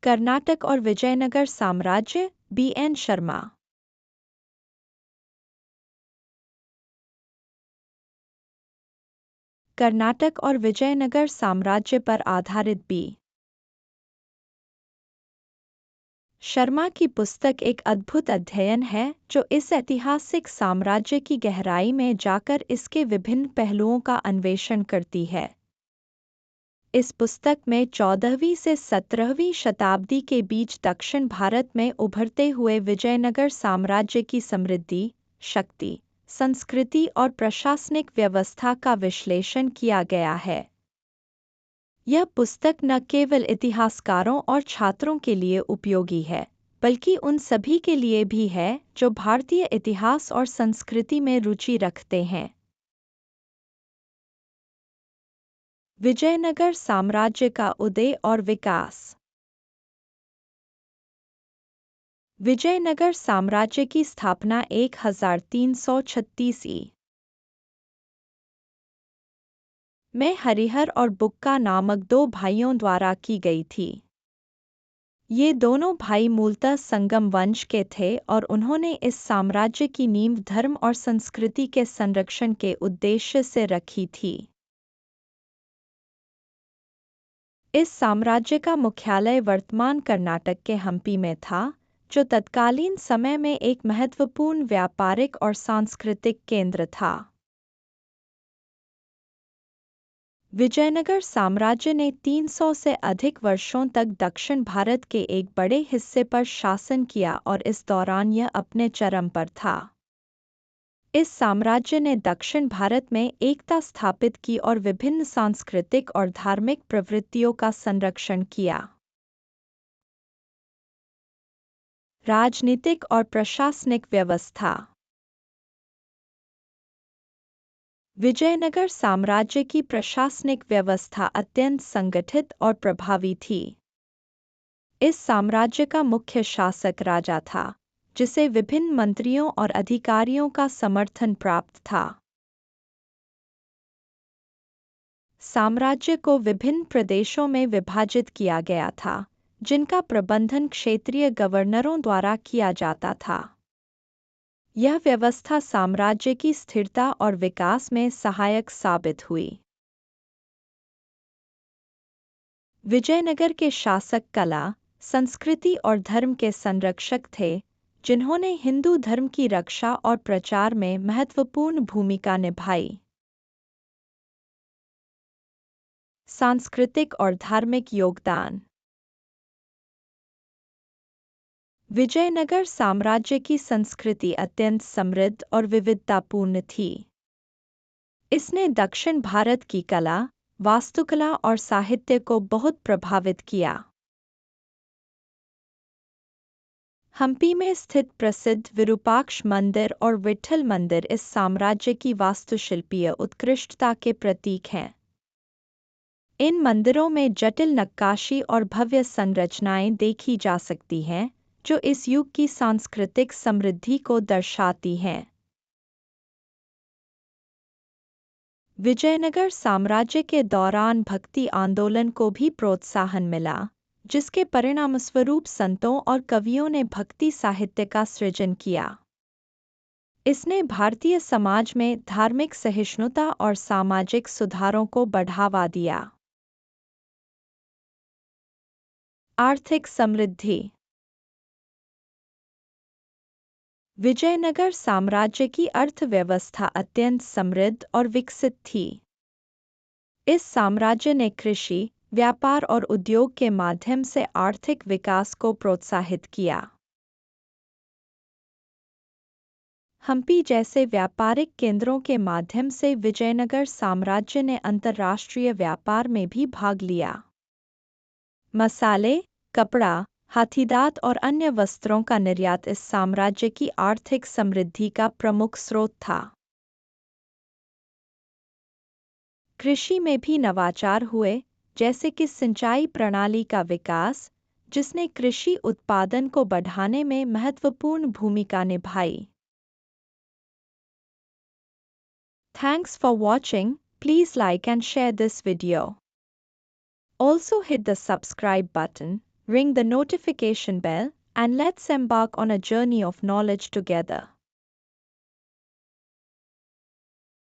कर्नाटक और विजयनगर साम्राज्य, B.N. शर्मा। कर्नाटक और विजयनगर साम्राज्य पर आधारित B. शर्मा की पुस्तक एक अद्भुत अध्ययन है जो इस ऐतिहासिक साम्राज्य की गहराई में जाकर इसके विभिन्न पहलुओं का अन्वेषण करती है। इस पुस्तक में 14वीं से 17वीं शताब्दी के बीच दक्षिण भारत में उभरते हुए विजयनगर साम्राज्य की समृद्धि, शक्ति, संस्कृति और प्रशासनिक व्यवस्था का विश्लेषण किया गया है। यह पुस्तक न केवल इतिहासकारों और छात्रों के लिए उपयोगी है, बल्कि उन सभी के लिए भी है जो भारतीय इतिहास और संस्कृति में रुचि रखते हैं। विजयनगर साम्राज्य का उदय और विकास। विजयनगर साम्राज्य की स्थापना 1336 ई. में हरिहर और बुक्का नामक दो भाइयों द्वारा की गई थी। ये दोनों भाई मूलतः संगम वंश के थे और उन्होंने इस साम्राज्य की नींव धर्म और संस्कृति के संरक्षण के उद्देश्य से रखी थी। इस साम्राज्य का मुख्यालय वर्तमान कर्नाटक के हम्पी में था, जो तत्कालीन समय में एक महत्वपूर्ण व्यापारिक और सांस्कृतिक केंद्र था। विजयनगर साम्राज्य ने 300 से अधिक वर्षों तक दक्षिण भारत के एक बड़े हिस्से पर शासन किया और इस दौरान यह अपने चरम पर था। इस साम्राज्य ने दक्षिण भारत में एकता स्थापित की और विभिन्न सांस्कृतिक और धार्मिक प्रवृत्तियों का संरक्षण किया। राजनीतिक और प्रशासनिक व्यवस्था। विजयनगर साम्राज्य की प्रशासनिक व्यवस्था अत्यंत संगठित और प्रभावी थी। इस साम्राज्य का मुख्य शासक राजा था, जिसे विभिन्न मंत्रियों और अधिकारियों का समर्थन प्राप्त था। साम्राज्य को विभिन्न प्रदेशों में विभाजित किया गया था, जिनका प्रबंधन क्षेत्रीय गवर्नरों द्वारा किया जाता था। यह व्यवस्था साम्राज्य की स्थिरता और विकास में सहायक साबित हुई। विजयनगर के शासक कला, संस्कृति और धर्म के संरक्षक थे, जिन्होंने हिंदू धर्म की रक्षा और प्रचार में महत्वपूर्ण भूमिका निभाई। सांस्कृतिक और धार्मिक योगदान। विजयनगर साम्राज्य की संस्कृति अत्यंत समृद्ध और विविधतापूर्ण थी। इसने दक्षिण भारत की कला, वास्तुकला और साहित्य को बहुत प्रभावित किया। हम्पी में स्थित प्रसिद्ध विरूपाक्ष मंदिर और विट्ठल मंदिर इस साम्राज्य की वास्तुशिल्पीय उत्कृष्टता के प्रतीक हैं। इन मंदिरों में जटिल नक्काशी और भव्य संरचनाएं देखी जा सकती हैं, जो इस युग की सांस्कृतिक समृद्धि को दर्शाती हैं। विजयनगर साम्राज्य के दौरान भक्ति आंदोलन को भी प्रोत्साहन मिला, जिसके परिणामस्वरूप संतों और कवियों ने भक्ति साहित्य का सृजन किया। इसने भारतीय समाज में धार्मिक सहिष्णुता और सामाजिक सुधारों को बढ़ावा दिया। आर्थिक समृद्धि। विजयनगर साम्राज्य की अर्थव्यवस्था अत्यंत समृद्ध और विकसित थी। इस साम्राज्य ने कृषि, व्यापार और उद्योग के माध्यम से आर्थिक विकास को प्रोत्साहित किया। हम्पी जैसे व्यापारिक केंद्रों के माध्यम से विजयनगर साम्राज्य ने अंतर्राष्ट्रीय व्यापार में भी भाग लिया। मसाले, कपड़ा, हाथीदांत और अन्य वस्त्रों का निर्यात इस साम्राज्य की आर्थिक समृद्धि का प्रमुख स्रोत था। कृषि में भी नवाचार हुए, जैसे कि सिंचाई प्रणाली का विकास, जिसने कृषि उत्पादन को बढ़ाने में महत्वपूर्ण भूमिका निभाई। Thanks for watching. Please like and share this video. Also hit the subscribe button Ring the notification bell, and let's embark on a journey of knowledge together.